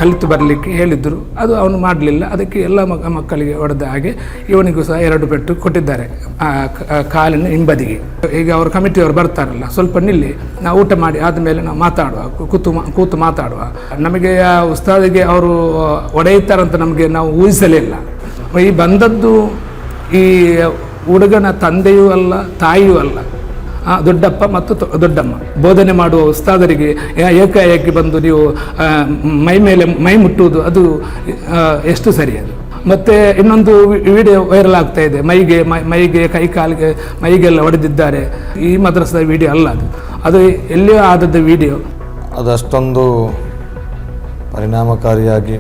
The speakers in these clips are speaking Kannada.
ಕಲಿತು ಬರಲಿಕ್ಕೆ ಹೇಳಿದ್ದರು. ಅದು ಅವನು ಮಾಡಲಿಲ್ಲ. ಅದಕ್ಕೆ ಎಲ್ಲ ಮಕ್ಕಳಿಗೆ ಹೊಡೆದ ಹಾಗೆ ಇವನಿಗೂ ಸಹ 2 ಪೆಟ್ಟು ಕೊಟ್ಟಿದ್ದಾರೆ ಕಾಲಿನ ಹಿಂಬದಿಗೆ. ಈಗ ಅವರು ಕಮಿಟಿಯವರು ಬರ್ತಾರಲ್ಲ, ಸ್ವಲ್ಪ ನಿಲ್ಲಿ, ನಾವು ಊಟ ಮಾಡಿ ಆದಮೇಲೆ ನಾವು ಮಾತಾಡುವ, ಕೂತು ಮಾತಾಡುವ. ನಮಗೆ ಆ ಉಸ್ತಾದಿಗೆ ಅವರು ಹೊಡೆಯುತ್ತಾರಂತ ನಮಗೆ ನಾವು ಊಹಿಸಲಿಲ್ಲ. ಈ ಬಂದದ್ದು ಈ ಹುಡುಗನ ತಂದೆಯೂ ಅಲ್ಲ, ತಾಯಿಯೂ ಅಲ್ಲ, ದೊಡ್ಡಪ್ಪ ಮತ್ತು ದೊಡ್ಡಮ್ಮ. ಬೋಧನೆ ಮಾಡುವ ಉಸ್ತಾದರಿಗೆ ಏಕಾಏಕಿ ಬಂದು ನೀವು ಮೈ ಮುಟ್ಟುವುದು ಅದು ಎಷ್ಟು ಸರಿ ಅದು. ಮತ್ತು ಇನ್ನೊಂದು ವಿಡಿಯೋ ವೈರಲ್ ಆಗ್ತಾ ಇದೆ, ಮೈಗೆ ಕೈ ಕಾಲಿಗೆ ಮೈಗೆಲ್ಲ ಹೊಡೆದಿದ್ದಾರೆ. ಈ ಮದ್ರಸದ ವಿಡಿಯೋ ಅಲ್ಲ ಅದು ಎಲ್ಲಿಯೋ ಆದದ್ದು ವಿಡಿಯೋ. ಅದು ಅಷ್ಟೊಂದು ಪರಿಣಾಮಕಾರಿಯಾಗಿ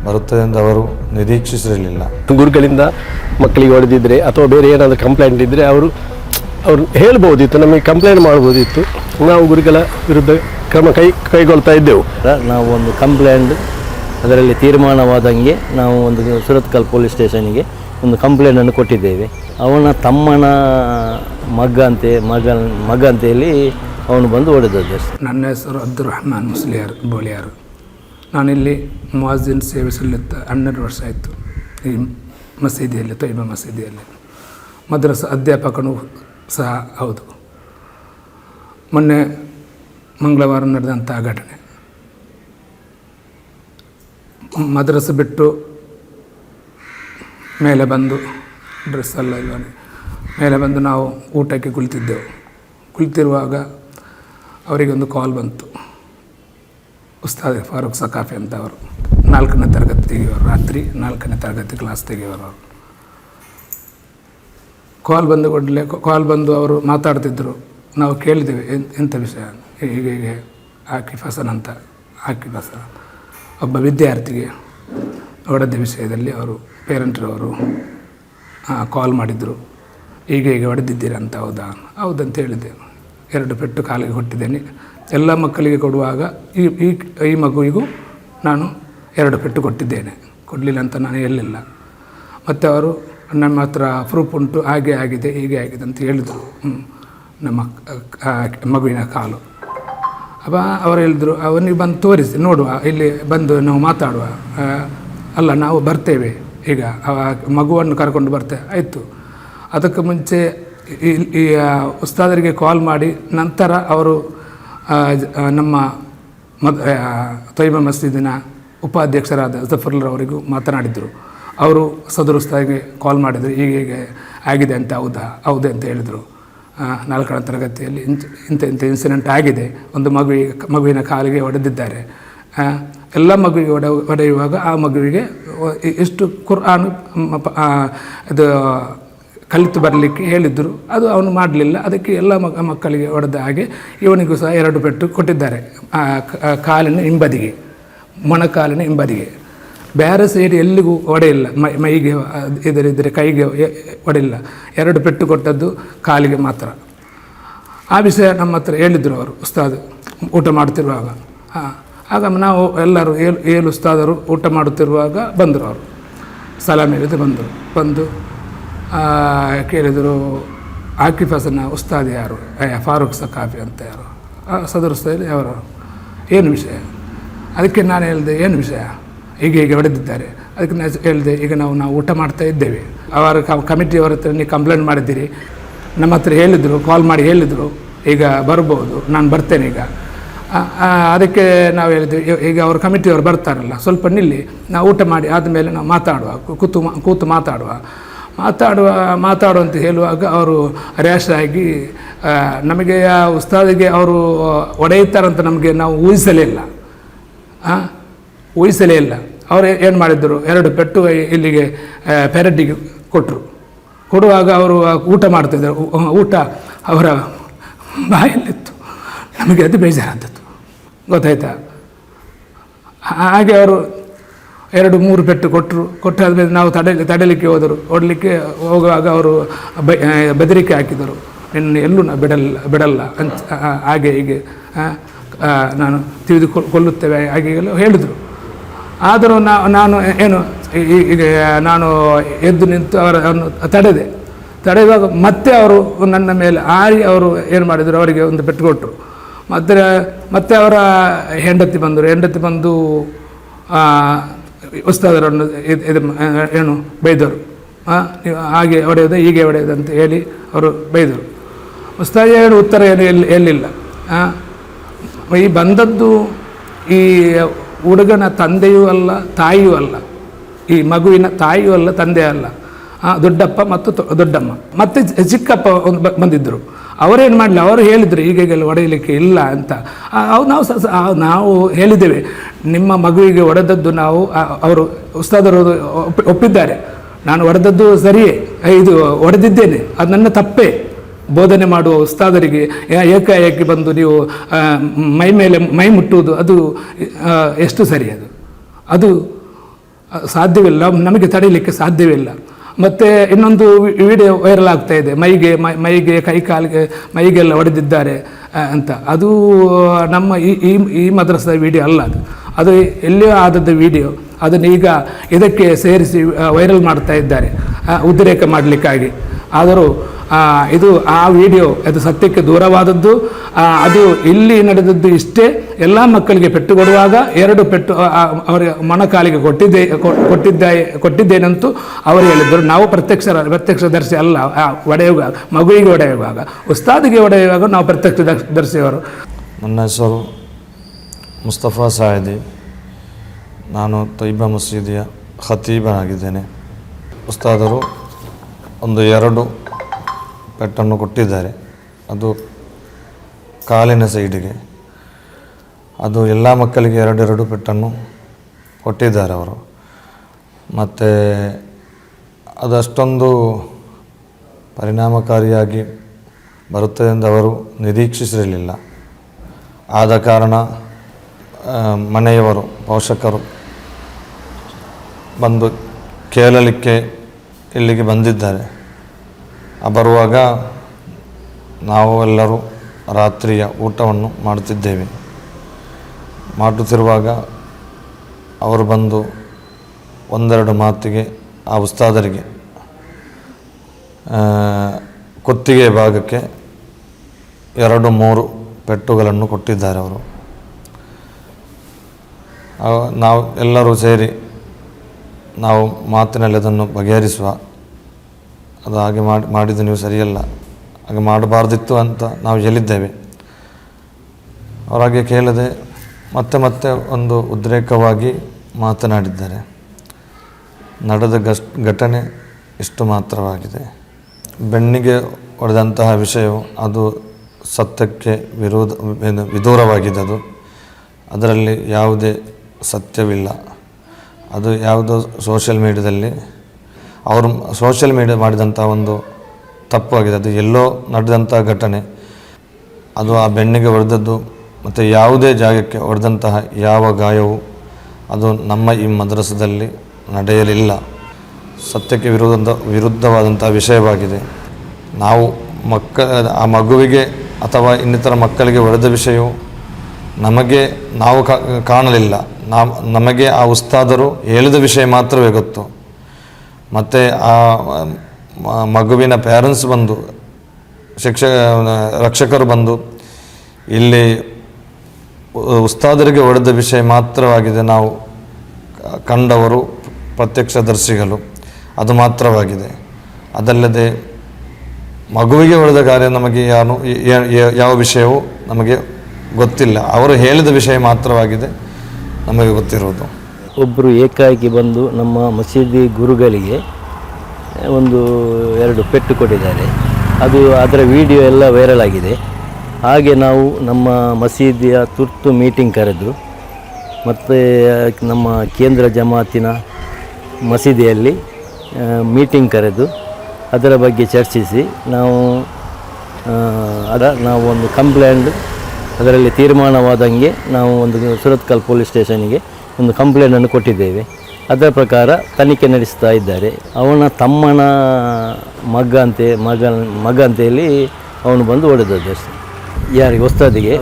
ಬರುತ್ತದೆ ಎಂದು ಅವರು ನಿರೀಕ್ಷಿಸಿರಲಿಲ್ಲ. ಗುರುಗಳಿಂದ ಮಕ್ಕಳಿಗೆ ಹೊಡೆದಿದ್ದರೆ ಅಥವಾ ಬೇರೆ ಏನಾದರೂ ಕಂಪ್ಲೇಂಟ್ ಇದ್ದರೆ ಅವರು ಹೇಳ್ಬೋದಿತ್ತು, ನಮಗೆ ಕಂಪ್ಲೇಂಟ್ ಮಾಡ್ಬೋದಿತ್ತು. ನಾವು ಗುರುಗಳ ವಿರುದ್ಧ ಕ್ರಮ ಕೈಗೊಳ್ತಾ ಇದ್ದೆವು. ನಾವು ಒಂದು ಕಂಪ್ಲೇಂಟ್ ಅದರಲ್ಲಿ ತೀರ್ಮಾನವಾದಂಗೆ ನಾವು ಒಂದು ಸುರತ್ಕಲ್ ಪೊಲೀಸ್ ಸ್ಟೇಷನ್ಗೆ ಒಂದು ಕಂಪ್ಲೇಂಟನ್ನು ಕೊಟ್ಟಿದ್ದೇವೆ. ಅವನ ತಮ್ಮನ ಮಗ ಅಂತೇಳಿ ಅವನು ಬಂದು ಹೊಡೆದದ್ದು. ನನ್ನ ಹೆಸರು ಅಬ್ದುಲ್ ರಹಮಾನ್ ಮುಸ್ಲಿಯಾರ್ ಬೋಳಿಯಾರು. ನಾನಿಲ್ಲಿ ಮುಅಜ್ಜಿನ್ ಸೇವೆ ಸಲ್ಲಿಸ್ತಾ 12 ವರ್ಷ ಆಯಿತು ಈ ಮಸೀದಿಯಲ್ಲಿ, ತೊಯ್ಬಾ ಮಸೀದಿಯಲ್ಲಿ. ಮದ್ರಸ ಅಧ್ಯಾಪಕನೂ ಸಹ ಹೌದು. ಮೊನ್ನೆ ಮಂಗಳವಾರ ನಡೆದಂಥ ಘಟನೆ, ಮದ್ರಸ ಬಿಟ್ಟು ಮೇಲೆ ಬಂದು ಡ್ರೆಸ್ಸೆಲ್ಲ ಇಲ್ಲವೇ ಮೇಲೆ ಬಂದು ನಾವು ಊಟಕ್ಕೆ ಕುಳಿತಿರುವಾಗ ಅವರಿಗೊಂದು ಕಾಲ್ ಬಂತು. ಉಸ್ತಾದ್ ಫಾರೂಕ್ ಸಕಾಫಿ ಅಂತ ಅವರು 4ನೇ ತರಗತಿ ತೆಗೆಯೋರು, ರಾತ್ರಿ 4ನೇ ತರಗತಿ ಕ್ಲಾಸ್ ತೆಗೆಯೋರು. ಅವರು ಕಾಲ್ ಬಂದು ಅವರು ಮಾತಾಡ್ತಿದ್ದರು. ನಾವು ಕೇಳಿದ್ದೇವೆ, ಎಂಥ ವಿಷಯ? ಹೀಗೆ ಆಕಿಫ್ ಹಸನ್ ಒಬ್ಬ ವಿದ್ಯಾರ್ಥಿಗೆ ಹೊಡೆದ ವಿಷಯದಲ್ಲಿ ಅವರು ಪೇರೆಂಟ್ರವರು ಕಾಲ್ ಮಾಡಿದರು. ಹೀಗೆ ಹೊಡೆದಿದ್ದೀರಾ ಅಂತ. ಹೌದಂತ ಹೇಳಿದೆ. 2 ಪೆಟ್ಟು ಕಾಲಿಗೆ ಕೊಟ್ಟಿದ್ದೇನೆ. ಎಲ್ಲ ಮಕ್ಕಳಿಗೆ ಕೊಡುವಾಗ ಈ ಮಗುವಿಗೂ ನಾನು 2 ಪೆಟ್ಟು ಕೊಟ್ಟಿದ್ದೇನೆ, ಕೊಡಲಿಲ್ಲ ಅಂತ ನಾನು ಹೇಳಿಲ್ಲ. ಮತ್ತು ಅವರು ನಮ್ಮ ಹತ್ರ ಪ್ರೂಫ್ ಉಂಟು, ಹಾಗೆ ಆಗಿದೆ ಹೀಗೆ ಆಗಿದೆ ಅಂತ ಹೇಳಿದರು. ನಮ್ಮ ಮಗುವಿನ ಕಾಲು. ಅವರು ಹೇಳಿದರು, ಅವನಿಗೆ ಬಂದು ತೋರಿಸಿ ನೋಡುವ, ಇಲ್ಲಿ ಬಂದು ನಾವು ಮಾತಾಡುವ. ಅಲ್ಲ, ನಾವು ಬರ್ತೇವೆ, ಈಗ ಮಗುವನ್ನು ಕರ್ಕೊಂಡು ಬರ್ತೇವೆ. ಆಯಿತು. ಅದಕ್ಕೆ ಮುಂಚೆ ಈ ಉಸ್ತಾದರಿಗೆ ಕಾಲ್ ಮಾಡಿ ನಂತರ ಅವರು ನಮ್ಮ ತೊಯ್ಬಾ ಮಸೀದಿನ ಉಪಾಧ್ಯಕ್ಷರಾದ ಜಫರ್ರವರಿಗೂ ಮಾತನಾಡಿದರು. ಅವರು ಸದರ್ ಉಸ್ತಾದಿಗೆ ಕಾಲ್ ಮಾಡಿದರು, ಹೀಗೆ ಆಗಿದೆ ಅಂತ. ಹೌದು ಅಂತ ಹೇಳಿದರು. 4ನೇ ತರಗತಿಯಲ್ಲಿ ಇಂಥ ಇನ್ಸಿಡೆಂಟ್ ಆಗಿದೆ, ಒಂದು ಮಗುವಿನ ಕಾಲಿಗೆ ಹೊಡೆದಿದ್ದಾರೆ. ಎಲ್ಲ ಮಗುವಿಗೆ ಹೊಡೆಯುವಾಗ ಆ ಮಗುವಿಗೆ ಎಷ್ಟು ಕುರ್ಆನ್ ಇದು ಕಲಿತು ಬರಲಿಕ್ಕೆ ಹೇಳಿದ್ದರು. ಅದು ಅವನು ಮಾಡಲಿಲ್ಲ. ಅದಕ್ಕೆ ಎಲ್ಲ ಮಕ್ಕಳಿಗೆ ಹೊಡೆದ ಹಾಗೆ ಇವನಿಗೂ ಸಹ 2 ಪೆಟ್ಟು ಕೊಟ್ಟಿದ್ದಾರೆ ಕಾಲಿನ ಹಿಂಬದಿಗೆ, ಮೊಣಕಾಲಿನ ಹಿಂಬದಿಗೆ. ಬೇರೆ ಸೈಡ್ ಎಲ್ಲಿಗೂ ಹೊಡೆಯಿಲ್ಲ, ಮೈಗೆ ಇದರಿದ್ದರೆ ಕೈಗೆ ಹೊಡೆಯಿಲ್ಲ. 2 ಪೆಟ್ಟು ಕೊಟ್ಟದ್ದು ಕಾಲಿಗೆ ಮಾತ್ರ. ಆ ವಿಷಯ ನಮ್ಮ ಹತ್ರ ಹೇಳಿದರು ಅವರು, ಉಸ್ತಾದ್ ಊಟ ಮಾಡ್ತಿರುವಾಗ. ಆಗ ನಾವು ಎಲ್ಲರೂ 7 ಉಸ್ತಾದರು ಊಟ ಮಾಡುತ್ತಿರುವಾಗ ಬಂದರು. ಅವರು ಸಲಾಮ್ ಹೇಳಿದ್ದು ಬಂದು ಕೇಳಿದರು, ಆಕಿಫ್ ಹಸನ್ ಉಸ್ತಾದ್ ಯಾರು? ಫಾರೂಕ್ ಸಕಾಫಿ ಅಂತ ಯಾರು? ಸದರ್ ಉಸ್ತಾದ್ ಅವರು. ಏನು ವಿಷಯ? ಅದಕ್ಕೆ ನಾನು ಹೇಳಿದೆ, ಏನು ವಿಷಯ? ಹೀಗೆ ಹೊಡೆದಿದ್ದಾರೆ. ಅದಕ್ಕೆ ನಾನು ಹೇಳಿದೆ, ಈಗ ನಾವು ಊಟ ಮಾಡ್ತಾ ಇದ್ದೇವೆ. ಅವರ ಕಮಿಟಿಯವರ ಹತ್ರ ನೀವು ಕಂಪ್ಲೇಂಟ್ ಮಾಡಿದ್ದೀರಿ, ನಮ್ಮ ಹತ್ರ ಹೇಳಿದರು, ಕಾಲ್ ಮಾಡಿ ಹೇಳಿದರು, ಈಗ ಬರ್ಬೋದು, ನಾನು ಬರ್ತೇನೆ ಈಗ. ಅದಕ್ಕೆ ನಾವು ಹೇಳಿದ್ವಿ, ಈಗ ಅವರು ಕಮಿಟಿಯವರು ಬರ್ತಾರಲ್ಲ, ಸ್ವಲ್ಪ ನಿಲ್ಲಿ, ನಾವು ಊಟ ಮಾಡಿ ಆದಮೇಲೆ ನಾವು ಮಾತಾಡುವ, ಕೂತು ಮಾತಾಡುವ ಅಂತ ಹೇಳುವಾಗ ಅವರು ರ್ಯಾಶ್ ಆಗಿ ನಮಗೆ ಆ ಉಸ್ತಾದಿಗೆ ಅವರು ಹೊಡೆಯುತ್ತಾರಂತ ನಮಗೆ ನಾವು ಊಹಿಸಲೇ ಇಲ್ಲ. ಅವರು ಏನು ಮಾಡಿದರು, 2 ಪೆಟ್ಟು ಇಲ್ಲಿಗೆ ಪೆರಡಿಗೆ ಕೊಡುವಾಗ ಅವರು ಊಟ ಮಾಡ್ತಿದ್ದರು. ಊಟ ಅವರ ಬಾಯಲ್ಲಿತ್ತು. ನಮಗೆ ಅದು ಬೇಜಾರಾದದ್ದು, ಗೊತ್ತಾಯ್ತಾ? ಹಾಗೆ ಅವರು 2-3 ಪೆಟ್ಟು ಕೊಟ್ಟಾದ್ಮೇಲೆ ನಾವು ತಡೆಯಲಿಕ್ಕೆ ಓಡಲಿಕ್ಕೆ ಹೋಗುವಾಗ ಅವರು ಬೆದರಿಕೆ ಹಾಕಿದರು, ನಿನ್ನ ಎಲ್ಲೂ ಬಿಡಲ್ಲ ಅಂತ, ಹಾಗೆ ಹೀಗೆ ನಾನು ತಿಳಿದುಕೊಳ್ಳುತ್ತೇವೆ ಹಾಗೆ ಹೇಳಿದರು. ಆದರೂ ನಾನು ನಾನು ಎದ್ದು ನಿಂತು ಅವರನ್ನು ತಡೆಯುವಾಗ ಮತ್ತೆ ಅವರು ನನ್ನ ಮೇಲೆ ಅವರು ಏನು ಮಾಡಿದರು, ಅವರಿಗೆ ಒಂದು ಪೆಟ್ಟು ಕೊಟ್ಟರು. ಮತ್ತೆ ಅವರ ಹೆಂಡತಿ ಬಂದು ಉಸ್ತಾದರನ್ನು ಇದು ಏನು ಬೈದರು, ನೀವು ಹಾಗೆ ಹೊಡೆಯೋದು ಹೀಗೆ ಹೊಡೆಯೋದು ಅಂತ ಹೇಳಿ ಅವರು ಬೈದರು. ಉಸ್ತಾದ ಏನು ಉತ್ತರ ಏನು ಎಲ್ಲಿಲ್ಲ. ಈ ಬಂದದ್ದು ಈ ಹುಡುಗನ ತಂದೆಯೂ ಅಲ್ಲ ತಾಯಿಯೂ ಅಲ್ಲ, ಈ ಮಗುವಿನ ತಾಯಿಯೂ ಅಲ್ಲ ತಂದೆ ಅಲ್ಲ, ದೊಡ್ಡಪ್ಪ ಮತ್ತು ದೊಡ್ಡಮ್ಮ ಮತ್ತು ಚಿಕ್ಕಪ್ಪ ಒಂದು ಬಂದಿದ್ದರು. ಅವರೇನು ಮಾಡಲಿ, ಅವರು ಹೇಳಿದರು ಹೀಗೆಲ್ಲ ಹೊಡೆಯಲಿಕ್ಕೆ ಇಲ್ಲ ಅಂತ. ನಾವು ಹೇಳಿದ್ದೇವೆ, ನಿಮ್ಮ ಮಗುವಿಗೆ ಹೊಡೆದದ್ದು ನಾವು ಅವರು ಉಸ್ತಾದರು ಒಪ್ಪಿದ್ದಾರೆ, ನಾನು ಹೊಡೆದದ್ದು ಸರಿಯೇ, ಇದು ಹೊಡೆದಿದ್ದೇನೆ, ಅದು ನನ್ನ ತಪ್ಪೇ. ಬೋಧನೆ ಮಾಡುವ ಉಸ್ತಾದರಿಗೆ ಏಕಾಏಕಿ ಬಂದು ನೀವು ಮೈ ಮೇಲೆ ಮೈ ಮುಟ್ಟುವುದು ಅದು ಎಷ್ಟು ಸರಿ? ಅದು ಸಾಧ್ಯವಿಲ್ಲ, ನಮಗೆ ತಡೆಯಲಿಕ್ಕೆ ಸಾಧ್ಯವಿಲ್ಲ. ಮತ್ತು ಇನ್ನೊಂದು ವಿಡಿಯೋ ವೈರಲ್ ಆಗ್ತಾ ಇದೆ, ಮೈಗೆ ಕೈ ಕಾಲಿಗೆ ಮೈಗೆಲ್ಲ ಹೊಡೆದಿದ್ದಾರೆ ಅಂತ. ಅದು ನಮ್ಮ ಈ ಮದ್ರಸದ ವಿಡಿಯೋ ಅಲ್ಲ, ಅದು ಎಲ್ಲಿಯೋ ಆದದ್ದು ವಿಡಿಯೋ. ಅದನ್ನು ಈಗ ಇದಕ್ಕೆ ಸೇರಿಸಿ ವೈರಲ್ ಮಾಡ್ತಾ ಇದ್ದಾರೆ ಉದ್ರೇಕ ಮಾಡಲಿಕ್ಕಾಗಿ. ಆದರೂ ಇದು ಆ ವಿಡಿಯೋ ಅದು ಸತ್ಯಕ್ಕೆ ದೂರವಾದದ್ದು. ಅದು ಇಲ್ಲಿ ಇಷ್ಟೇ. ಎಲ್ಲ ಮಕ್ಕಳಿಗೆ ಪೆಟ್ಟು ಕೊಡುವಾಗ 2 ಪೆಟ್ಟು ಅವರ ಮೊಣಕಾಲಿಗೆ ಕೊಟ್ಟಿದ್ದೇನಂತೂ ಅವರು ಹೇಳಿದ್ದರು. ನಾವು ಪ್ರತ್ಯಕ್ಷದರ್ಶಿ ಅಲ್ಲ. ಹೊಡೆಯುವಾಗ ಮಗುವಿಗೆ ಹೊಡೆಯುವಾಗ, ಉಸ್ತಾದಿಗೆ ಹೊಡೆಯುವಾಗ ನಾವು ಪ್ರತ್ಯಕ್ಷದರ್ಶಿಯವರು. ನನ್ನ ಹೆಸರು ಮುಸ್ತಫಾ ಸಾಯಿದಿ. ನಾನು ತೈಬಾ ಮಸೀದಿಯ ಖತೀಬನಾಗಿದ್ದೇನೆ. ಉಸ್ತಾದರು 2 ಪೆಟ್ಟನ್ನು ಕೊಟ್ಟಿದ್ದಾರೆ. ಅದು ಕಾಲಿನ ಸೈಡಿಗೆ. ಅದು ಎಲ್ಲ ಮಕ್ಕಳಿಗೆ 2 ಪೆಟ್ಟನ್ನು ಕೊಟ್ಟಿದ್ದಾರೆ ಅವರು. ಮತ್ತು ಅದು ಅಷ್ಟೊಂದು ಪರಿಣಾಮಕಾರಿಯಾಗಿ ಬರುತ್ತದೆ ಎಂದು ಅವರು ನಿರೀಕ್ಷಿಸಿರಲಿಲ್ಲ. ಆದ ಕಾರಣ ಮನೆಯವರು ಪೋಷಕರು ಬಂದು ಕೇಳಲಿಕ್ಕೆ ಇಲ್ಲಿಗೆ ಬಂದಿದ್ದಾರೆ. ಬರುವಾಗ ನಾವು ಎಲ್ಲರೂ ರಾತ್ರಿಯ ಊಟವನ್ನು ಮಾಡುತ್ತಿದ್ದೇವೆ. ಮಾಡುತ್ತಿರುವಾಗ ಅವರು ಬಂದು 1-2 ಮಾತಿಗೆ ಆ ಉಸ್ತಾದರಿಗೆ ಕುತ್ತಿಗೆ ಭಾಗಕ್ಕೆ 2-3 ಪೆಟ್ಟುಗಳನ್ನು ಕೊಟ್ಟಿದ್ದಾರೆ ಅವರು. ನಾವು ಎಲ್ಲರೂ ಸೇರಿ ನಾವು ಮಾತಿನಲ್ಲಿ ಅದನ್ನು ಬಗೆಹರಿಸುವ, ಅದು ಹಾಗೆ ಮಾಡಿದ್ದು ನೀವು ಸರಿಯಲ್ಲ, ಹಾಗೆ ಮಾಡಬಾರ್ದಿತ್ತು ಅಂತ ನಾವು ಹೇಳಿದ್ದೇವೆ. ಅವರಾಗೆ ಕೇಳದೆ ಮತ್ತೆ ಒಂದು ಉದ್ರೇಕವಾಗಿ ಮಾತನಾಡಿದ್ದಾರೆ. ನಡೆದ ಘಟನೆ ಇಷ್ಟು ಮಾತ್ರವಾಗಿದೆ. ಬೆನ್ನಿಗೆ ಹೊಡೆದಂತಹ ವಿಷಯವು ಅದು ಸತ್ಯಕ್ಕೆ ವಿದೂರವಾಗಿದ್ದದು. ಅದರಲ್ಲಿ ಯಾವುದೇ ಸತ್ಯವಿಲ್ಲ. ಅದು ಯಾವುದೋ ಸೋಷಿಯಲ್ ಮೀಡಿಯಾದಲ್ಲಿ ಅವರು ಸೋಷಿಯಲ್ ಮೀಡಿಯಾ ಮಾಡಿದಂಥ ಒಂದು ತಪ್ಪಾಗಿದೆ. ಅದು ಎಲ್ಲೋ ನಡೆದಂಥ ಘಟನೆ. ಅದು ಆ ಬೆನ್ನಿಗೆ ಹೊಡೆದದ್ದು ಮತ್ತು ಯಾವುದೇ ಜಾಗಕ್ಕೆ ಹೊಡೆದಂತಹ ಯಾವ ಗಾಯವು ಅದು ನಮ್ಮ ಈ ಮದ್ರಸದಲ್ಲಿ ನಡೆಯಲಿಲ್ಲ. ಸತ್ಯಕ್ಕೆ ವಿರುದ್ಧವಾದಂಥ ವಿಷಯವಾಗಿದೆ. ನಾವು ಆ ಮಗುವಿಗೆ ಅಥವಾ ಇನ್ನಿತರ ಮಕ್ಕಳಿಗೆ ಹೊಡೆದ ವಿಷಯವು ನಾವು ಕಾಣಲಿಲ್ಲ. ನಮಗೆ ಆ ಉಸ್ತಾದರು ಹೇಳಿದ ವಿಷಯ ಮಾತ್ರವೇ ಗೊತ್ತು. ಮತ್ತು ಆ ಮಗುವಿನ ಪೇರೆಂಟ್ಸ್ ಬಂದು ರಕ್ಷಕರು ಬಂದು ಇಲ್ಲಿ ಉಸ್ತಾದರಿಗೆ ಹೊಡೆದ ವಿಷಯ ಮಾತ್ರವಾಗಿದೆ ನಾವು ಕಂಡವರು ಪ್ರತ್ಯಕ್ಷದರ್ಶಿಗಳು, ಅದು ಮಾತ್ರವಾಗಿದೆ. ಅದಲ್ಲದೆ ಮಗುವಿಗೆ ಹೊಡೆದ ಕಾರ್ಯ ನಮಗೆ ಯಾವ ವಿಷಯವೂ ನಮಗೆ ಗೊತ್ತಿಲ್ಲ. ಅವರು ಹೇಳಿದ ವಿಷಯ ಮಾತ್ರವಾಗಿದೆ ನಮಗೆ ಗೊತ್ತಿರುವುದು. ಒಬ್ಬರು ಏಕಾಏಕಿ ಬಂದು ನಮ್ಮ ಮಸೀದಿ ಗುರುಗಳಿಗೆ 2 ಪೆಟ್ಟು ಕೊಟ್ಟಿದ್ದಾರೆ. ಅದರ ವಿಡಿಯೋ ಎಲ್ಲ ವೈರಲ್ ಆಗಿದೆ. ಹಾಗೆ ನಾವು ನಮ್ಮ ಮಸೀದಿಯ ತುರ್ತು ಮೀಟಿಂಗ್ ಕರೆದು ಮತ್ತು ನಮ್ಮ ಕೇಂದ್ರ ಜಮಾತಿನ ಮಸೀದಿಯಲ್ಲಿ ಮೀಟಿಂಗ್ ಕರೆದು ಅದರ ಬಗ್ಗೆ ಚರ್ಚಿಸಿ ನಾವು ಒಂದು ಕಂಪ್ಲೇಂಟ್, ಅದರಲ್ಲಿ ತೀರ್ಮಾನವಾದಂಗೆ ನಾವು ಒಂದು ಸುರತ್ಕಲ್ ಪೊಲೀಸ್ ಸ್ಟೇಷನಿಗೆ ಒಂದು ಕಂಪ್ಲೇಂಟನ್ನು ಕೊಟ್ಟಿದ್ದೇವೆ. ಅದರ ಪ್ರಕಾರ ತನಿಖೆ ನಡೆಸ್ತಾ ಇದ್ದಾರೆ. ಅವನ ತಮ್ಮನ ಮಗ ಅಂತೇಳಿ ಅವನು ಬಂದು ಹೊಡೆದದ್ದು ಅಷ್ಟೇ. ಯಾರಿಗೆ?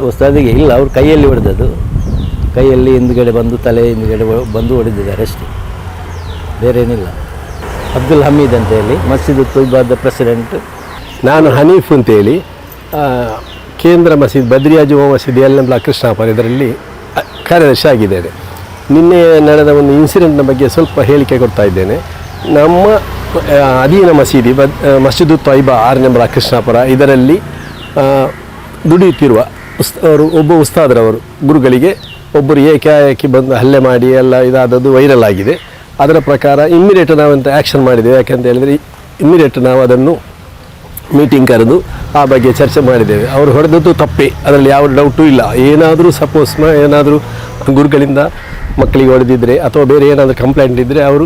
ಉಸ್ತಾದಿಗೆ ಇಲ್ಲ, ಅವ್ರು ಕೈಯಲ್ಲಿ ಹೊಡೆದದ್ದು. ಕೈಯಲ್ಲಿ ಹಿಂದುಗಡೆ ಬಂದು ತಲೆ ಹಿಂದುಗಡೆ ಬಂದು ಹೊಡೆದಿದ್ದಾರೆ ಅಷ್ಟೇ, ಬೇರೇನಿಲ್ಲ. ಅಬ್ದುಲ್ ಹಮೀದ್ ಅಂತೇಳಿ ಮಸ್ಜಿದ್ ತೈಬಾದ ಪ್ರೆಸಿಡೆಂಟ್. ನಾನು ಹನೀಫ್ ಅಂತೇಳಿ ಕೇಂದ್ರ ಮಸೀದಿ ಬದ್ರಿಯಾ ಜುಮಾ ಮಸೀದಿ ಎಲ್ಲ ಕೃಷ್ಣಾಪುರ ಇದರಲ್ಲಿ ಕಾರ್ಯದರ್ಶಿ ಆಗಿದ್ದೇನೆ. ನಿನ್ನೆ ನಡೆದ ಒಂದು ಇನ್ಸಿಡೆಂಟ್ನ ಬಗ್ಗೆ ಸ್ವಲ್ಪ ಹೇಳಿಕೆ ಕೊಡ್ತಾ ಇದ್ದೇನೆ. ನಮ್ಮ ಅಧೀನ ಮಸೀದಿ ಮಸ್ಜಿದ್ ತೈಬಾ 6 ನಂಬರ್ ಕೃಷ್ಣಾಪುರ ಇದರಲ್ಲಿ ದುಡಿಯುತ್ತಿರುವ ಅವರು ಒಬ್ಬ ಉಸ್ತಾದರವರು ಗುರುಗಳಿಗೆ ಒಬ್ಬರು ಏಕಾಏಕಿ ಬಂದು ಹಲ್ಲೆ ಮಾಡಿ ಎಲ್ಲ ಇದಾದದ್ದು ವೈರಲ್ ಆಗಿದೆ. ಅದರ ಪ್ರಕಾರ ಇಮ್ಮಿಡಿಯೇಟ್ ನಾವಂತ ಆ್ಯಕ್ಷನ್ ಮಾಡಿದ್ದೇವೆ. ಯಾಕೆಂತ ಹೇಳಿದರೆ ಇಮ್ಮಿಡಿಯೇಟ್ ನಾವು ಅದನ್ನು ಮೀಟಿಂಗ್ ಕರೆದು ಆ ಬಗ್ಗೆ ಚರ್ಚೆ ಮಾಡಿದ್ದೇವೆ. ಅವರು ಹೊಡೆದದ್ದು ತಪ್ಪೇ, ಅದರಲ್ಲಿ ಯಾವ ಡೌಟೂ ಇಲ್ಲ. ಏನಾದರೂ ಸಪೋಸ್ ಏನಾದರೂ ಗುರುಗಳಿಂದ ಮಕ್ಕಳಿಗೆ ಹೊಡೆದಿದ್ದರೆ ಅಥವಾ ಬೇರೆ ಏನಾದರೂ ಕಂಪ್ಲೇಂಟ್ ಇದ್ದರೆ ಅವರು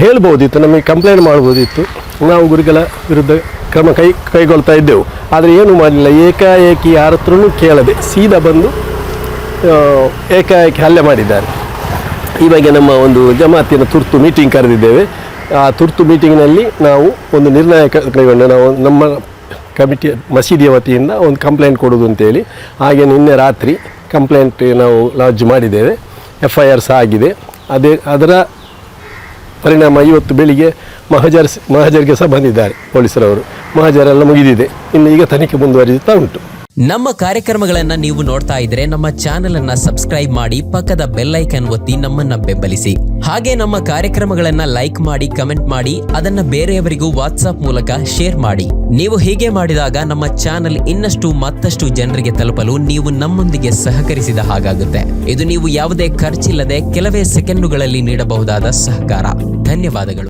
ಹೇಳ್ಬೋದಿತ್ತು, ನಮಗೆ ಕಂಪ್ಲೇಂಟ್ ಮಾಡ್ಬೋದಿತ್ತು. ನಾವು ಗುರುಗಳ ವಿರುದ್ಧ ಕ್ರಮ ಕೈಗೊಳ್ತಾ ಇದ್ದೆವು. ಆದರೆ ಏನೂ ಮಾಡಲಿಲ್ಲ. ಏಕಾಏಕಿ ಯಾರ ಹತ್ರನೂ ಕೇಳದೆ ಸೀದಾ ಬಂದು ಏಕಾಏಕಿ ಹಲ್ಲೆ ಮಾಡಿದ್ದಾರೆ. ಈ ಬಗ್ಗೆ ನಮ್ಮ ಒಂದು ಜಮಾತಿನ ತುರ್ತು ಮೀಟಿಂಗ್ ಕರೆದಿದ್ದೇವೆ. ಆ ತುರ್ತು ಮೀಟಿಂಗ್ನಲ್ಲಿ ನಾವು ಒಂದು ನಿರ್ಣಯ ಕೈಗೊಂಡು ನಾವು ನಮ್ಮ ಕಮಿಟಿ ಮಸೀದಿಯ ವತಿಯಿಂದ ಒಂದು ಕಂಪ್ಲೇಂಟ್ ಕೊಡೋದು ಅಂತೇಳಿ. ಹಾಗೆ ನಿನ್ನೆ ರಾತ್ರಿ ಕಂಪ್ಲೇಂಟ್ ನಾವು ಲಾಡ್ಜ್ ಮಾಡಿದ್ದೇವೆ. FIR ಸಹ ಆಗಿದೆ. ಅದರ ಪರಿಣಾಮ ಇವತ್ತು ಬೆಳಿಗ್ಗೆ ಮಹಜರ್ಗೆ ಸಹ ಬಂದಿದ್ದಾರೆ ಪೊಲೀಸರವರು. ಮಹಜರೆಲ್ಲ ಮುಗಿದಿದೆ. ಇನ್ನು ಈಗ ತನಿಖೆ ಮುಂದುವರಿಯುತ್ತಾ ಉಂಟು. ನಮ್ಮ ಕಾರ್ಯಕ್ರಮಗಳನ್ನ ನೀವು ನೋಡ್ತಾ ಇದ್ರೆ ನಮ್ಮ ಚಾನೆಲ್ ಅನ್ನ ಸಬ್ಸ್ಕ್ರೈಬ್ ಮಾಡಿ, ಪಕ್ಕದ ಬೆಲ್ ಐಕನ್ ಒತ್ತಿ ನಮ್ಮನ್ನ ಬೆಂಬಲಿಸಿ. ಹಾಗೆ ನಮ್ಮ ಕಾರ್ಯಕ್ರಮಗಳನ್ನ ಲೈಕ್ ಮಾಡಿ, ಕಮೆಂಟ್ ಮಾಡಿ, ಅದನ್ನ ಬೇರೆಯವರಿಗೂ ವಾಟ್ಸ್ಆಪ್ ಮೂಲಕ ಶೇರ್ ಮಾಡಿ. ನೀವು ಹೀಗೆ ಮಾಡಿದಾಗ ನಮ್ಮ ಚಾನೆಲ್ ಇನ್ನಷ್ಟು ಮತ್ತಷ್ಟು ಜನರಿಗೆ ತಲುಪಲು ನೀವು ನಮ್ಮೊಂದಿಗೆ ಸಹಕರಿಸಿದ ಹಾಗಾಗುತ್ತೆ. ಇದು ನೀವು ಯಾವುದೇ ಖರ್ಚಿಲ್ಲದೆ ಕೆಲವೇ ಸೆಕೆಂಡುಗಳಲ್ಲಿ ನೀಡಬಹುದಾದ ಸಹಕಾರ. ಧನ್ಯವಾದಗಳು.